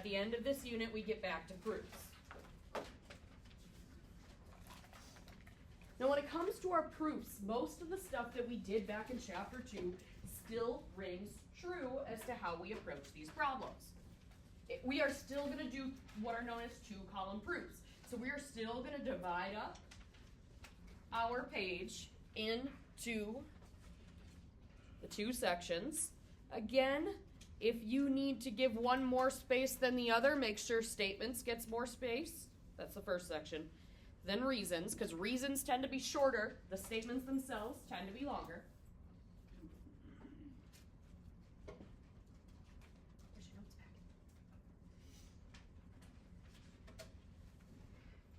the end of this unit, we get back to proofs. Now, when it comes to our proofs, most of the stuff that we did back in Chapter 2 still rings true as to how we approach these problems. We are still going to do what are known as two-column proofs. So we are still going to divide up our page into the two sections. Again, if you need to give one more space than the other, make sure statements gets more space. That's the first section. Then reasons, because reasons tend to be shorter. The statements themselves tend to be longer. Where's your notes packet?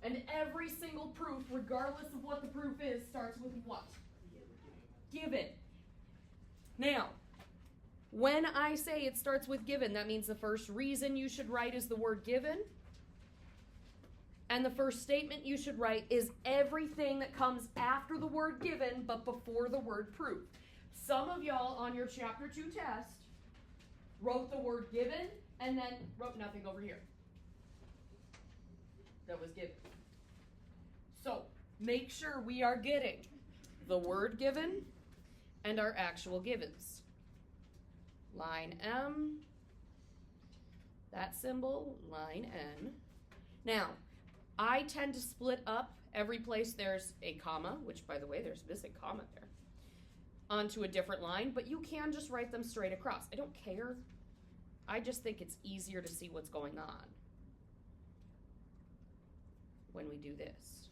And every single proof, regardless of what the proof is, starts with what? Given. Now, when I say it starts with given, that means the first reason you should write is the word given. And the first statement you should write is everything that comes after the word given, but before the word proof. Some of y'all on your Chapter 2 test wrote the word given and then wrote nothing over here that was given. So make sure we are getting the word given and our actual givens. Line M, that symbol, line N. Now, I tend to split up every place there's a comma, which, by the way, there's a missing comma there, onto a different line, but you can just write them straight across. I don't care. I just think it's easier to see what's going on when we do this.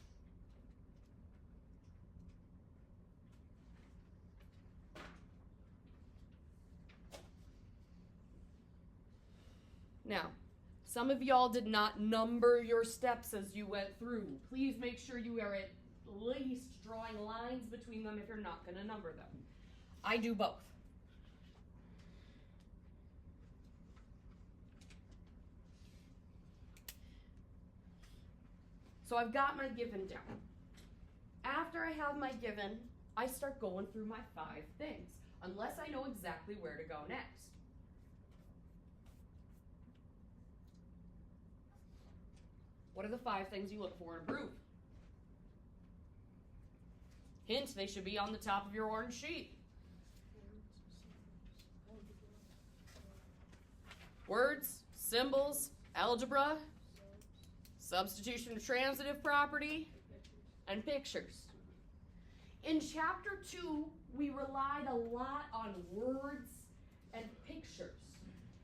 Now, some of y'all did not number your steps as you went through. Please make sure you are at least drawing lines between them if you're not going to number them. I do both. So I've got my given down. After I have my given, I start going through my 5 things, unless I know exactly where to go next. What are the 5 things you look for in a proof? Hint, they should be on the top of your orange sheet. Words, symbols, algebra, substitution of transitive property, and pictures. In Chapter 2, we relied a lot on words and pictures.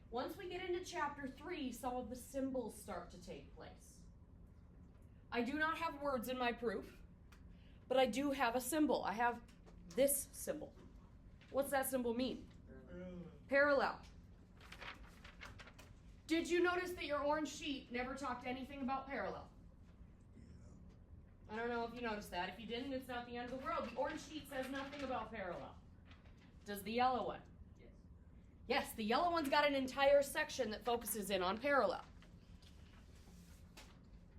Once we get into Chapter 3, some of the symbols start to take place. I do not have words in my proof, but I do have a symbol. I have this symbol. What's that symbol mean? Parallel. Did you notice that your orange sheet never talked anything about parallel? I don't know if you noticed that. If you didn't, it's not the end of the world. The orange sheet says nothing about parallel. Does the yellow one? Yes. Yes, the yellow one's got an entire section that focuses in on parallel.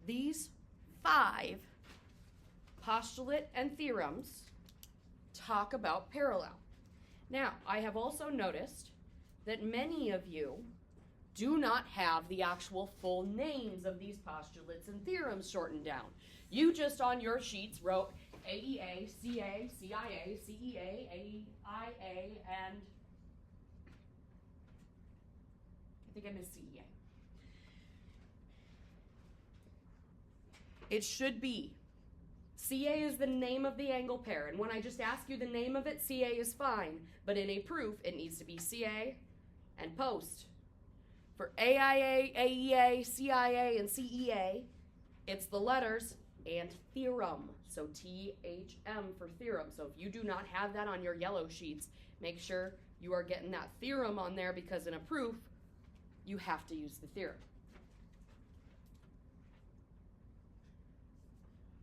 These 5 postulate and theorems talk about parallel. Now, I have also noticed that many of you do not have the actual full names of these postulates and theorems shortened down. You just on your sheets wrote AEA, CA, CIA, CEA, AIA, and I think I missed CEA. It should be. CA is the name of the angle pair, and when I just ask you the name of it, CA is fine. But in a proof, it needs to be CA and post. For AIA, AEA, CIA, and CEA, it's the letters and theorem. So THM for theorem. So if you do not have that on your yellow sheets, make sure you are getting that theorem on there, because in a proof, you have to use the theorem.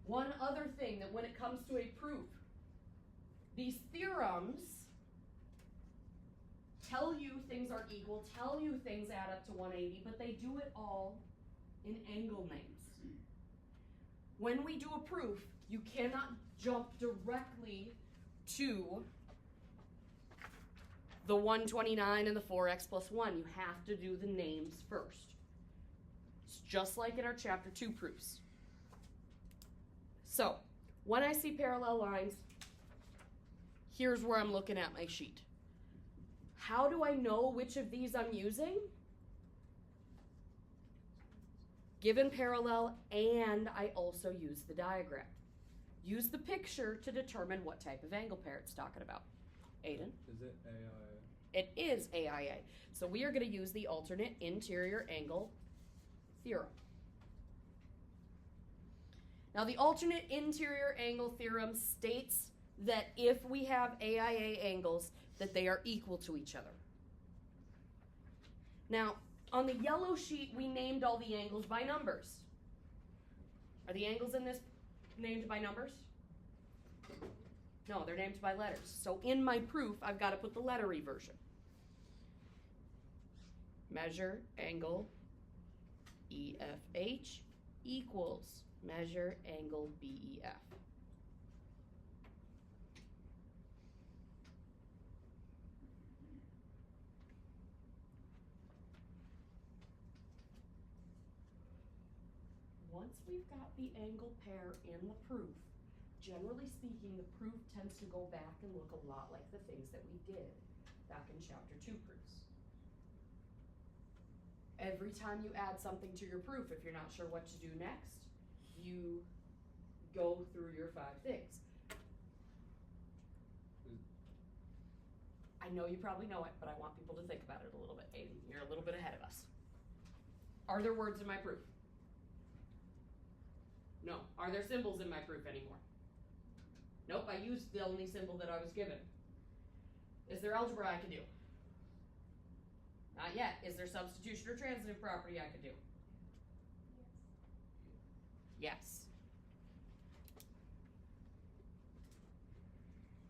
One other thing, that when it comes to a proof, these theorems tell you things are equal, tell you things add up to 180, but they do it all in angle names. When we do a proof, you cannot jump directly to the 129 and the 4x plus 1. You have to do the names first. just like in our chapter 2 proofs. So, when I see parallel lines, here's where I'm looking at my sheet. How do I know which of these I'm using? Given parallel, and I also use the diagram. Use the picture to determine what type of angle pair it's talking about. Aiden? Is it AIA? It is AIA. So we are going to use the alternate interior angle theorem. Now the alternate interior angle theorem states that if we have AIA angles, that they are equal to each other. Now, on the yellow sheet, we named all the angles by numbers. Are the angles in this named by numbers? No, they're named by letters. So in my proof, I've got to put the lettery version. Measure angle EFH equals measure angle BEF. Once we've got the angle pair in the proof, generally speaking, the proof tends to go back and look a lot like the things that we did back in chapter 2 proofs. Every time you add something to your proof, if you're not sure what to do next, you go through your 5 things. I know you probably know it, but I want people to think about it a little bit. Aiden, you're a little bit ahead of us. Are there words in my proof? No. Are there symbols in my proof anymore? Nope, I used the only symbol that I was given. Is there algebra I can do? Not yet. Is there substitution or transitive property I can do? Yes.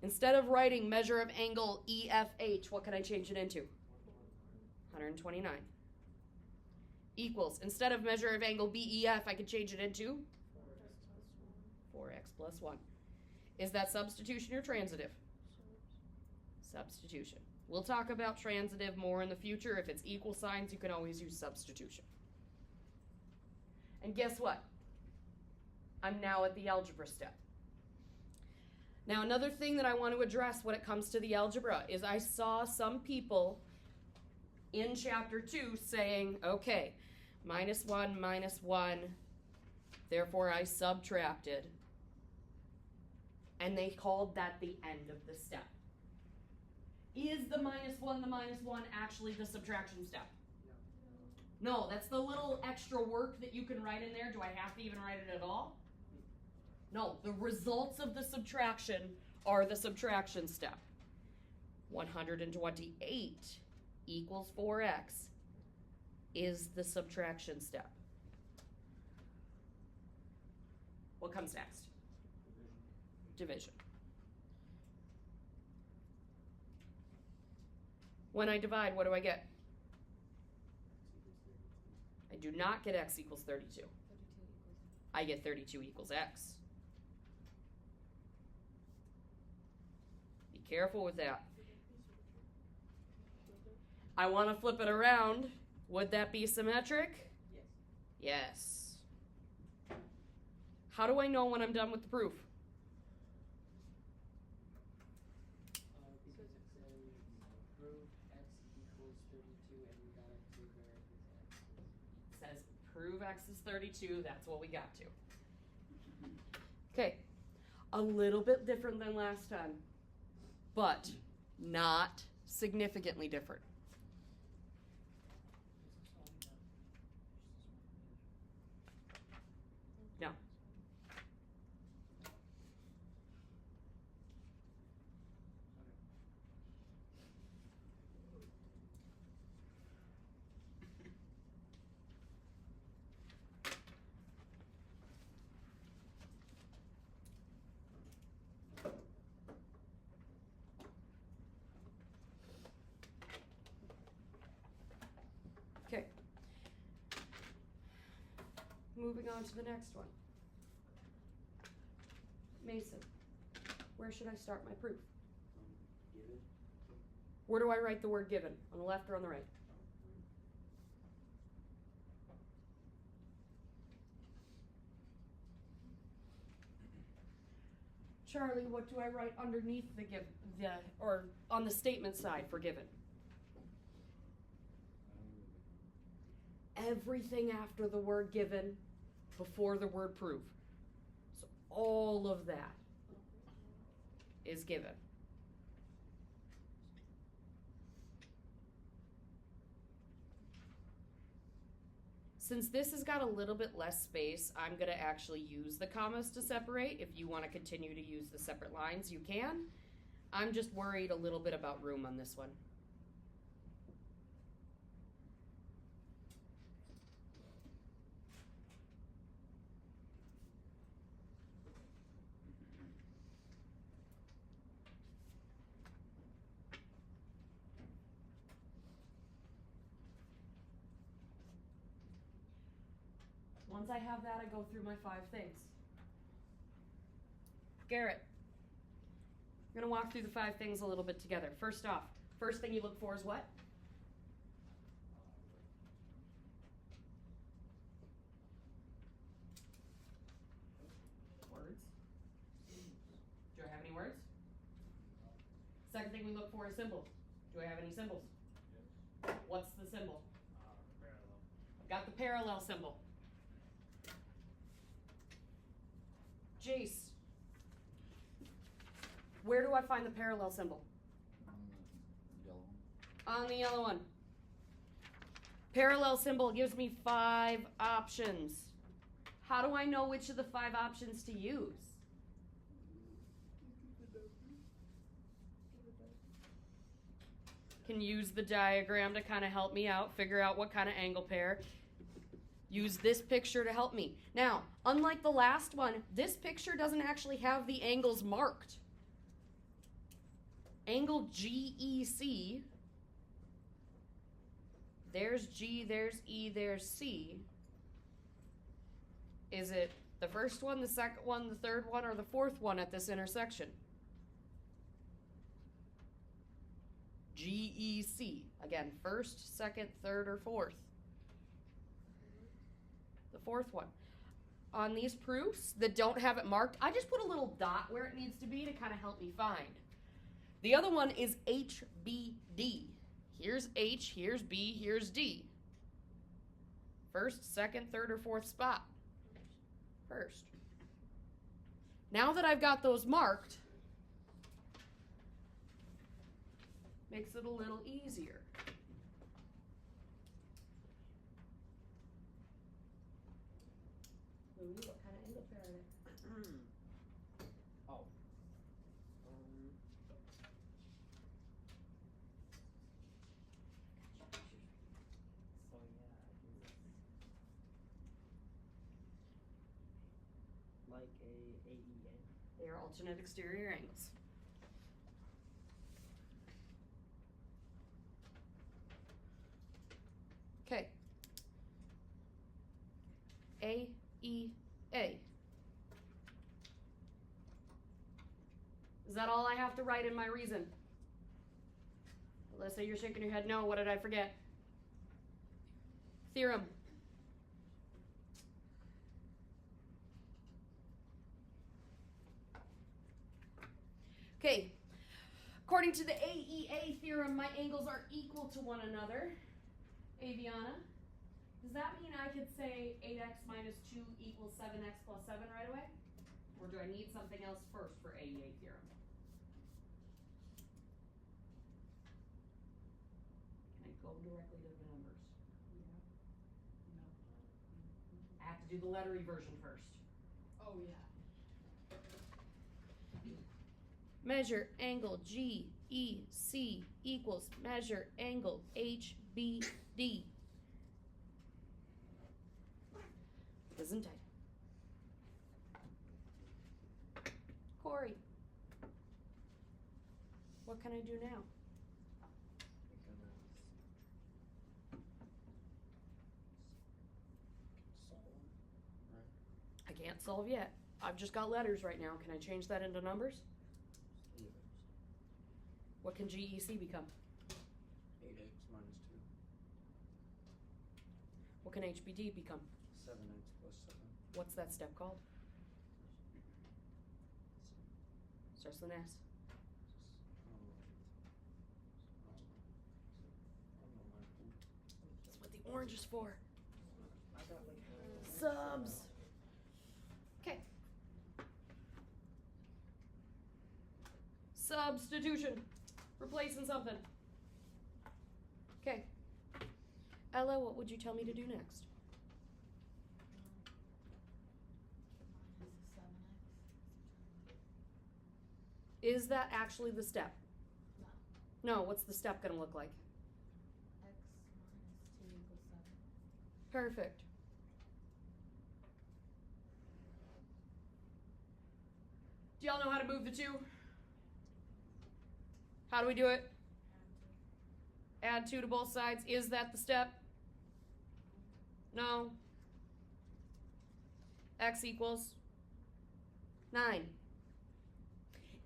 Instead of writing measure of angle EFH, what can I change it into? 129. Equals, instead of measure of angle BEF, I could change it into 4x plus 1. Is that substitution or transitive? Substitution. We'll talk about transitive more in the future. If it's equal signs, you can always use substitution. And guess what? I'm now at the algebra step. Now, another thing that I want to address when it comes to the algebra is I saw some people in chapter 2 saying, okay, -1, -1, therefore I subtracted. And they called that the end of the step. Is the -1, the -1 actually the subtraction step? No, that's the little extra work that you can write in there. Do I have to even write it at all? No, the results of the subtraction are the subtraction step. 128 equals 4x is the subtraction step. What comes next? Division. When I divide, what do I get? I do not get x equals 32. I get 32 equals x. Be careful with that. I want to flip it around. Would that be symmetric? Yes. How do I know when I'm done with the proof? Because it says prove x equals 32 and we got it to where it is x. It says prove x is 32. That's what we got to. Okay. A little bit different than last time, but not significantly different. No. Okay. Moving on to the next one. Mason, where should I start my proof? Given. Where do I write the word given? On the left or on the right? Charlie, what do I write underneath or on the statement side for given? Everything after the word given, before the word prove. So all of that is given. Since this has got a little bit less space, I'm going to actually use the commas to separate. If you want to continue to use the separate lines, you can. I'm just worried a little bit about room on this one. Once I have that, I go through my 5 things. Garrett, I'm going to walk through the 5 things a little bit together. First off, first thing you look for is what? Words. Do I have any words? Second thing we look for is symbols. Do I have any symbols? Yes. What's the symbol? Parallel. I've got the parallel symbol. Jace, where do I find the parallel symbol? Yellow. On the yellow one. Parallel symbol gives me 5 options. How do I know which of the 5 options to use? Can use the diagram to kind of help me out, figure out what kind of angle pair. Use this picture to help me. Now, unlike the last one, this picture doesn't actually have the angles marked. Angle GEC, there's G, there's E, there's C. Is it the first one, the second one, the third one, or the fourth one at this intersection? GEC. Again, first, second, third, or fourth. The fourth one. On these proofs that don't have it marked, I just put a little dot where it needs to be to kind of help me find. The other one is HBD. Here's H, here's B, here's D. First, second, third, or fourth spot. First. Now that I've got those marked, makes it a little easier. Louis, what kind of angle pair are they? Oh. So yeah, it's like a AEA. They are alternate exterior angles. Okay. AEA. Is that all I have to write in my reason? Let's say you're shaking your head. No, what did I forget? Theorem. Okay. According to the AEA theorem, my angles are equal to one another. Aviana, does that mean I could say 8x minus 2 equals 7x plus 7 right away? Or do I need something else first for AEA theorem? Can I go directly to the numbers? Yeah. No. I have to do the lettery version first. Oh yeah. Measure angle GEC equals measure angle HBD. Isn't it? Corey, what can I do now? I can't solve yet. I've just got letters right now. Can I change that into numbers? What can GEC become? 8x minus 2. What can HBD become? 7x plus 7. What's that step called? Starts with an S. That's what the orange is for. Subs. Okay. Substitution. Replacing something. Okay. Ella, what would you tell me to do next? Minus the 7x. Is that actually the step? No. No, what's the step gonna look like? X minus 2 equals 7. Perfect. Do y'all know how to move the two? How do we do it? Add 2 to both sides. Is that the step? No. X equals 9.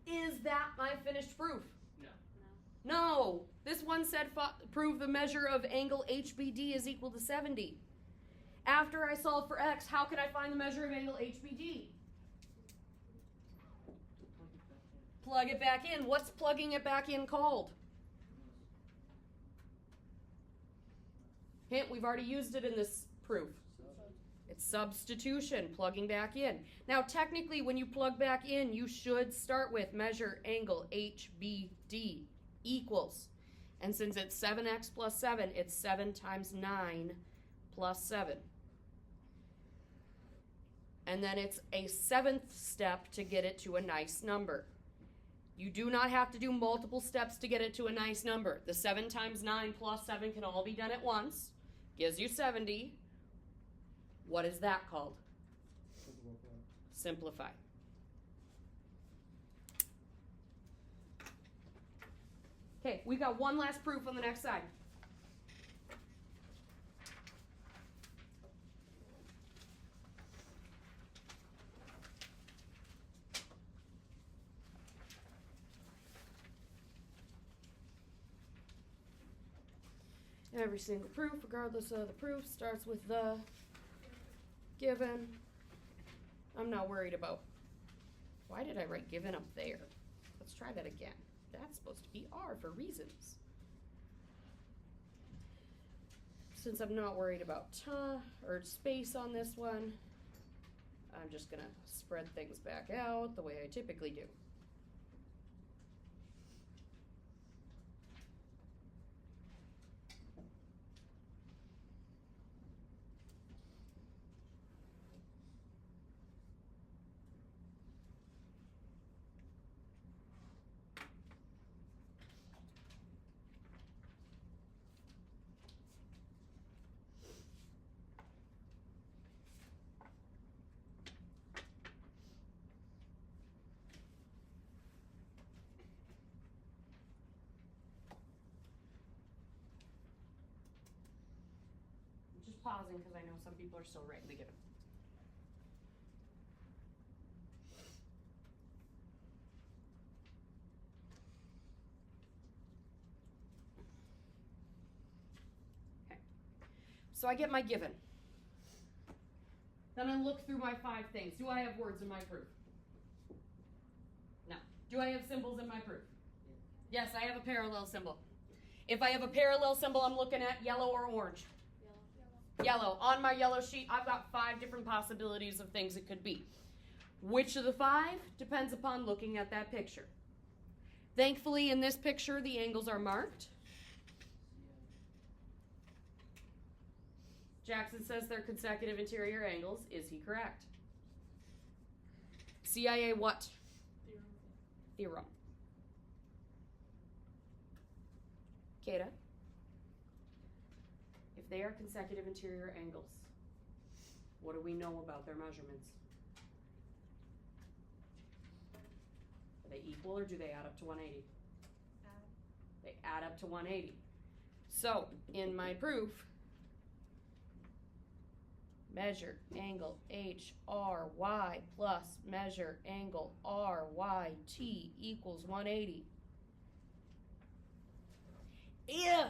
Is that my finished proof? No. No. This one said prove the measure of angle HBD is equal to 70. After I solve for X, how can I find the measure of angle HBD? Plug it back in. What's plugging it back in called? Hint, we've already used it in this proof. It's substitution, plugging back in. Now, technically, when you plug back in, you should start with measure angle HBD equals. And since it's 7x plus 7, it's 7 times 9 plus 7. And then it's a 7th step to get it to a nice number. You do not have to do multiple steps to get it to a nice number. The 7 times 9 plus 7 can all be done at once. Gives you 70. What is that called? Simplify. Okay, we got one last proof on the next side. Every single proof, regardless of the proof, starts with the given. I'm not worried about, why did I write given up there? Let's try that again. That's supposed to be R for reasons. Since I'm not worried about or space on this one, I'm just gonna spread things back out the way I typically do. Pausing because I know some people are still writing the given. Okay. So I get my given. Then I look through my 5 things. Do I have words in my proof? No. Do I have symbols in my proof? Yes, I have a parallel symbol. If I have a parallel symbol, I'm looking at yellow or orange. Yellow. On my yellow sheet, I've got 5 different possibilities of things it could be. Which of the 5 depends upon looking at that picture. Thankfully, in this picture, the angles are marked. Jackson says they're consecutive interior angles. Is he correct? CIA what? Theorem. Kata? If they are consecutive interior angles, what do we know about their measurements? Are they equal or do they add up to 180? They add up to 180. So, in my proof, measure angle HRY plus measure angle RYT equals 180. If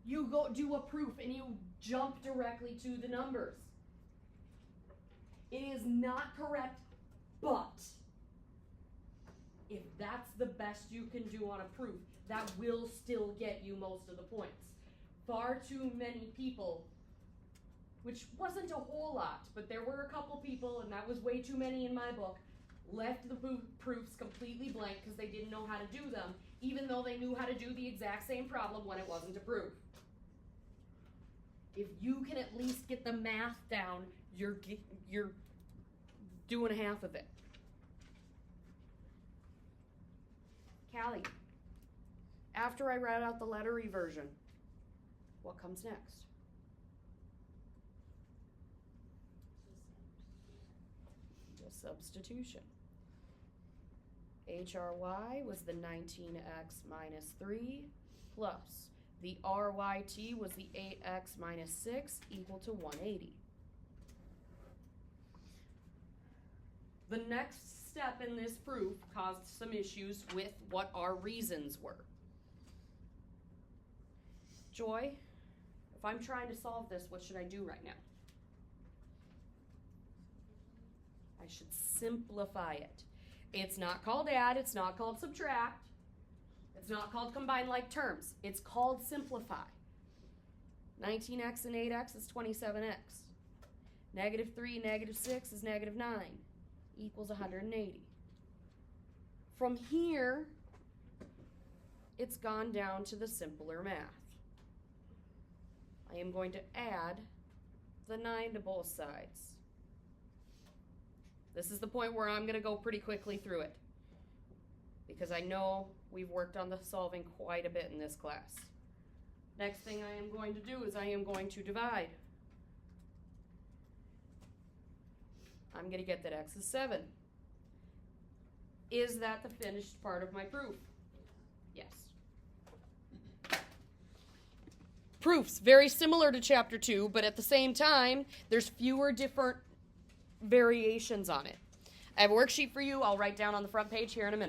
you go do a proof and you jump directly to the numbers, it is not correct, but If that's the best you can do on a proof, that will still get you most of the points. Far too many people, which wasn't a whole lot, but there were a couple people, and that was way too many in my book, left the proofs completely blank because they didn't know how to do them, even though they knew how to do the exact same problem when it wasn't a proof. If you can at least get the math down, you're doing half of it. Callie, after I write out the letter reversion, what comes next? The substitution. HRY was the 19x minus 3 plus the RYT was the 8x minus 6 equal to 180. The next step in this proof caused some issues with what our reasons were. Joy, if I'm trying to solve this, what should I do right now? I should simplify it. It's not called add, it's not called subtract, it's not called combine like terms. It's called simplify. 19x and 8x is 27x. Negative 3, negative 6 is negative 9, equals 180. From here, it's gone down to the simpler math. I am going to add the 9 to both sides. This is the point where I'm going to go pretty quickly through it, because I know we've worked on the solving quite a bit in this class. Next thing I am going to do is I am going to divide. I'm going to get that x is 7. Is that the finished part of my proof? Yes. Proofs, very similar to chapter 2, but at the same time, there's fewer different variations on it. I have a worksheet for you. I'll write down on the front page here in a minute.